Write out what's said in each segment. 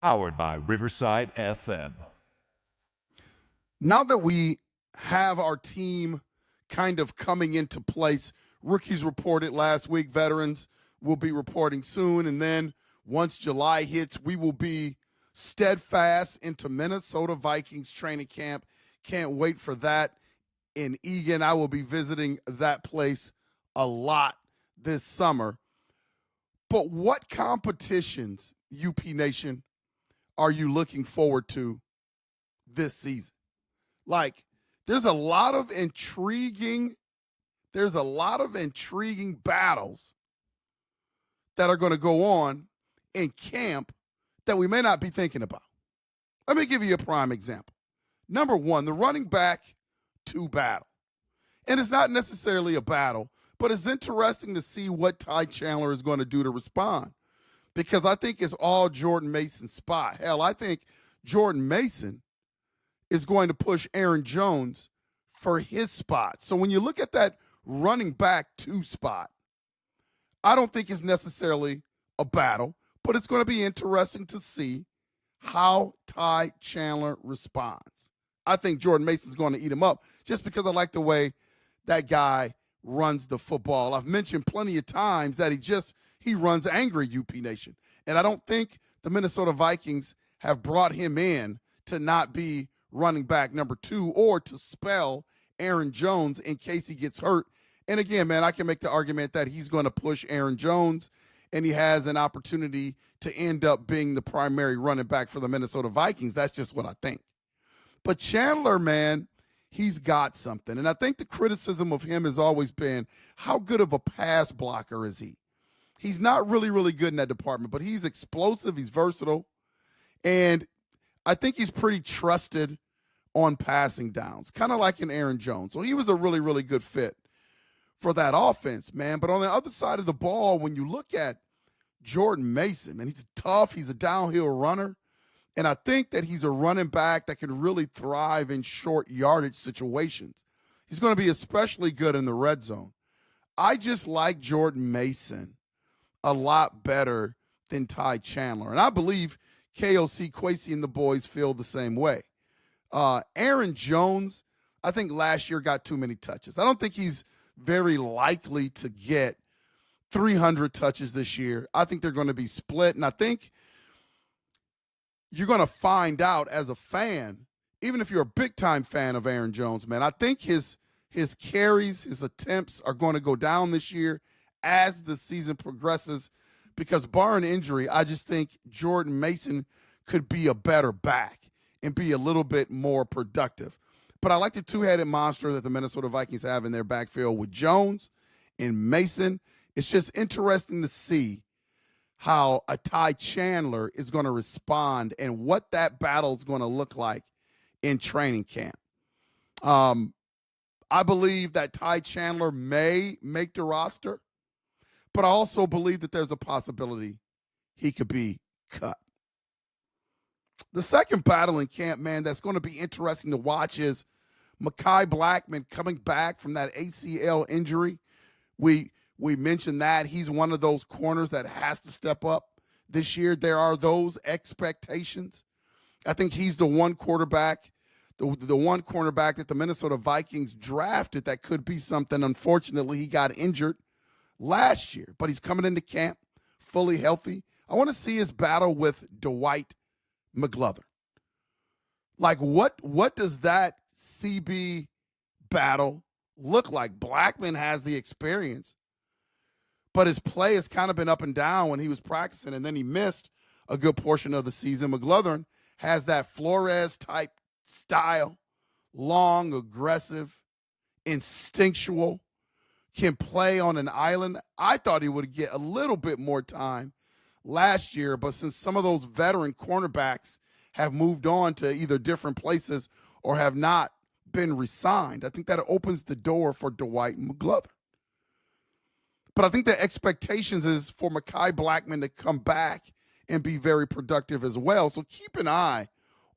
Powered by Riverside FM. Now that we have our team kind of coming into place, rookies reported last week, veterans will be reporting soon. And then once July hits, we will be steadfast into Minnesota Vikings training camp. Can't wait for that in Eagan. I will be visiting that place a lot this summer. But what competitions, UP Nation, are you looking forward to this season? Like, there's a lot of intriguing battles that are going to go on in camp that we may not be thinking about. Let me give you a prime example. Number one, the running back 2 battle. And it's not necessarily a battle, but it's interesting to see what Ty Chandler is going to do to respond, because I think it's all Jordan Mason's spot. Hell, I think Jordan Mason is going to push Aaron Jones for his spot. So when you look at that running back 2 spot, I don't think it's necessarily a battle, but it's going to be interesting to see how Ty Chandler responds. I think Jordan Mason's going to eat him up just because I like the way that guy runs the football. I've mentioned plenty of times that he runs angry, UP Nation. And I don't think the Minnesota Vikings have brought him in to not be running back number 2 or to spell Aaron Jones in case he gets hurt. And again, man, I can make the argument that he's going to push Aaron Jones and he has an opportunity to end up being the primary running back for the Minnesota Vikings. That's just what I think. But Chandler, man, he's got something. And I think the criticism of him has always been, how good of a pass blocker is he? He's not really, really good in that department, but he's explosive, he's versatile, and I think he's pretty trusted on passing downs, kind of like an Aaron Jones. So he was a really, really good fit for that offense, man. But on the other side of the ball, when you look at Jordan Mason, man, he's tough, he's a downhill runner, and I think that he's a running back that can really thrive in short yardage situations. He's going to be especially good in the red zone. I just like Jordan Mason a lot better than Ty Chandler. And I believe KOC, Kwesi, and the boys feel the same way. Aaron Jones, I think last year got too many touches. I don't think he's very likely to get 300 touches this year. I think they're going to be split. And I think you're going to find out as a fan, even if you're a big-time fan of Aaron Jones, man, I think his carries, his attempts are going to go down this year as the season progresses, because barring injury, I just think Jordan Mason could be a better back and be a little bit more productive. But I like the 2-headed monster that the Minnesota Vikings have in their backfield with Jones and Mason. It's just interesting to see how a Ty Chandler is going to respond and what that battle is going to look like in training camp. I believe that Ty Chandler may make the roster, but I also believe that there's a possibility he could be cut. The second battle in camp, man, that's going to be interesting to watch is Mekhi Blackmon coming back from that ACL injury. We mentioned that he's one of those corners that has to step up this year. There are those expectations. I think he's the one quarterback, the one cornerback that the Minnesota Vikings drafted that could be something. Unfortunately, he got injured last year, but he's coming into camp fully healthy. I want to see his battle with Dwight McGlothern. Like, what does that CB battle look like? Blackmon has the experience, but his play has kind of been up and down when he was practicing, and then he missed a good portion of the season. McGlothern has that Flores-type style, long, aggressive, instinctual, can play on an island. I thought he would get a little bit more time last year, but since some of those veteran cornerbacks have moved on to either different places or have not been re-signed, I think that opens the door for Dwight McGlothern. But I think the expectations is for Mekhi Blackmon to come back and be very productive as well. So keep an eye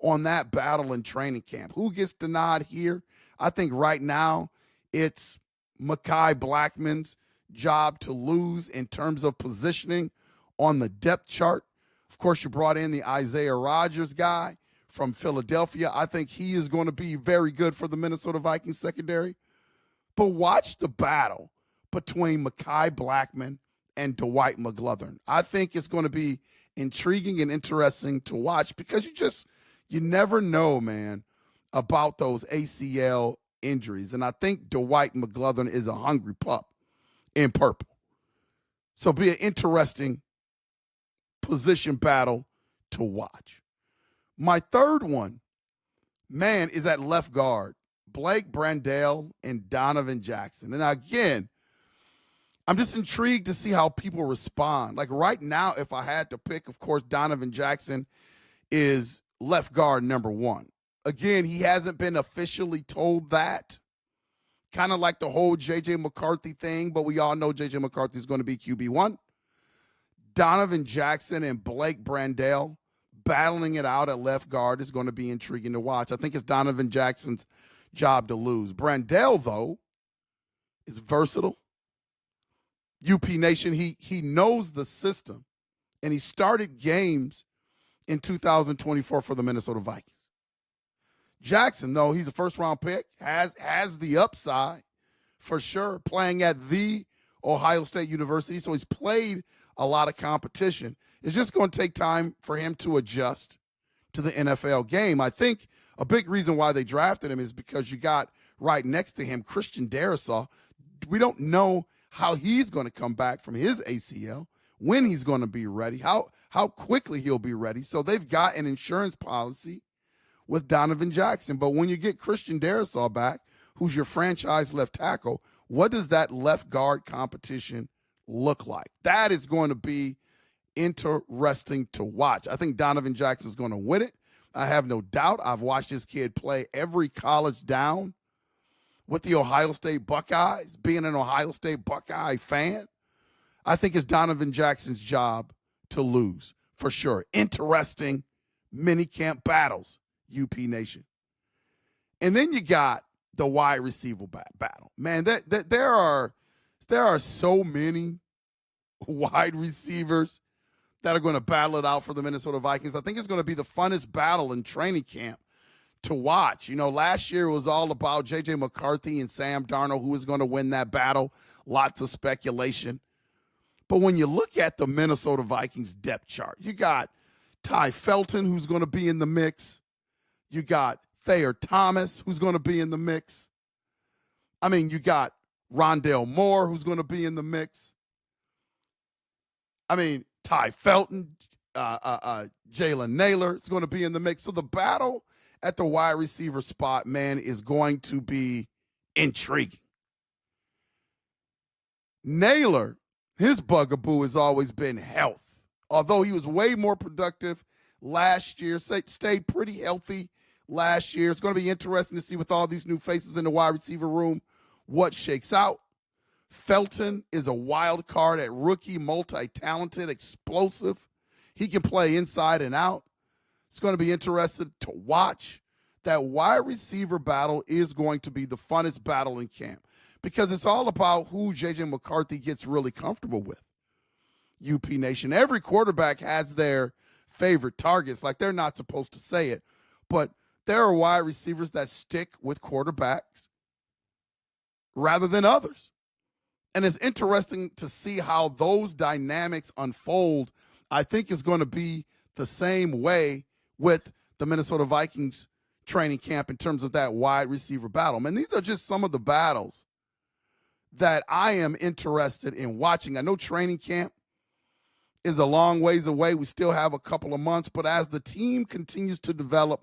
on that battle in training camp. Who gets the nod here? I think right now it's Mekhi Blackmon's job to lose in terms of positioning on the depth chart Of course, you brought in the Isaiah Rodgers guy from Philadelphia. I think he is going to be very good for the Minnesota Vikings secondary. But watch the battle between Mekhi Blackmon and Dwight McGlothern. I think it's going to be intriguing and interesting to watch because you never know, man, about those ACL injuries. And I think Dwight McGlothern is a hungry pup in purple. So be an interesting position battle to watch. My third one, man, is at left guard. Blake Brandel and Donovan Jackson. And again, I'm just intrigued to see how people respond. Like right now, if I had to pick, of course, Donovan Jackson is left guard number one. Again, he hasn't been officially told that. Kind of like the whole J.J. McCarthy thing, but we all know J.J. McCarthy is going to be QB1. Donovan Jackson and Blake Brandel battling it out at left guard is going to be intriguing to watch. I think it's Donovan Jackson's job to lose. Brandel, though, is versatile. UP Nation, he knows the system, and he started games in 2024 for the Minnesota Vikings. Jackson, though, he's a first-round pick, has the upside for sure, playing at the Ohio State University, so he's played a lot of competition. It's just going to take time for him to adjust to the NFL game. I think a big reason why they drafted him is because you got right next to him Christian Darrisaw. We don't know how he's going to come back from his ACL, when he's going to be ready, how quickly he'll be ready. So they've got an insurance policy with Donovan Jackson. But when you get Christian Darrisaw back, who's your franchise left tackle, what does that left guard competition look like? That is going to be interesting to watch. I think Donovan Jackson is going to win it. I have no doubt. I've watched this kid play every college down with the Ohio State Buckeyes, being an Ohio State Buckeye fan. I think it's Donovan Jackson's job to lose, for sure. Interesting mini-camp battles, UP Nation. And then you got the wide receiver battle. Man, there are so many wide receivers that are going to battle it out for the Minnesota Vikings. I think it's going to be the funnest battle in training camp to watch. You know, last year was all about J.J. McCarthy and Sam Darnold, who was going to win that battle. Lots of speculation. But when you look at the Minnesota Vikings depth chart, you got Ty Felton, who's going to be in the mix. You got Thayer Thomas, who's going to be in the mix. I mean, you got Rondale Moore, who's going to be in the mix. I mean, Ty Felton, Jalen Naylor is going to be in the mix. So the battle at the wide receiver spot, man, is going to be intriguing. Naylor, his bugaboo has always been health. Although he was way more productive last year, stayed pretty healthy last year. It's going to be interesting to see with all these new faces in the wide receiver room what shakes out. Felton is a wild card at rookie, multi-talented, explosive. He can play inside and out. It's going to be interesting to watch. That wide receiver battle is going to be the funnest battle in camp because it's all about who J.J. McCarthy gets really comfortable with. UP Nation, every quarterback has their favorite targets. Like, they're not supposed to say it, but there are wide receivers that stick with quarterbacks rather than others. And it's interesting to see how those dynamics unfold. I think it's going to be the same way with the Minnesota Vikings training camp in terms of that wide receiver battle. Man, these are just some of the battles that I am interested in watching. I know training camp is a long ways away. We still have a couple of months, but as the team continues to develop,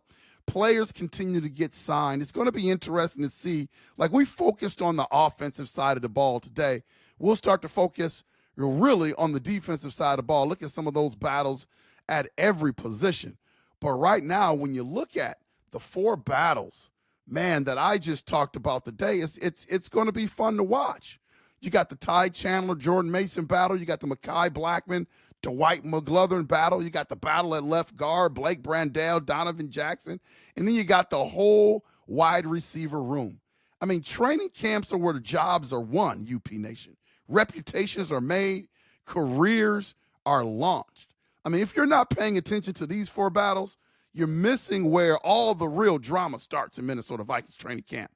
players continue to get signed. It's going to be interesting to see. Like, we focused on the offensive side of the ball today. We'll start to focus really on the defensive side of the ball. Look at some of those battles at every position. But right now, when you look at the four battles, man, that I just talked about today, it's going to be fun to watch. You got the Ty Chandler, Jordan Mason battle. You got the Mekhi Blackmon, Dwight McGlothern battle. You got the battle at left guard, Blake Brandel, Donovan Jackson. And then you got the whole wide receiver room. I mean, training camps are where the jobs are won, UP Nation. Reputations are made. Careers are launched. I mean, if you're not paying attention to these 4 battles, you're missing where all the real drama starts in Minnesota Vikings training camp,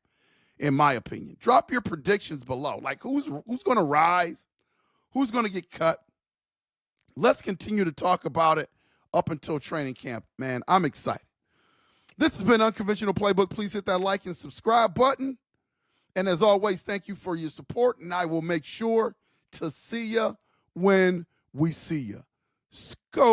in my opinion. Drop your predictions below. Like, who's going to rise? Who's going to get cut? Let's continue to talk about it up until training camp. Man, I'm excited. This has been Unconventional Playbook. Please hit that like and subscribe button. And as always, thank you for your support, and I will make sure to see you when we see you. Skol!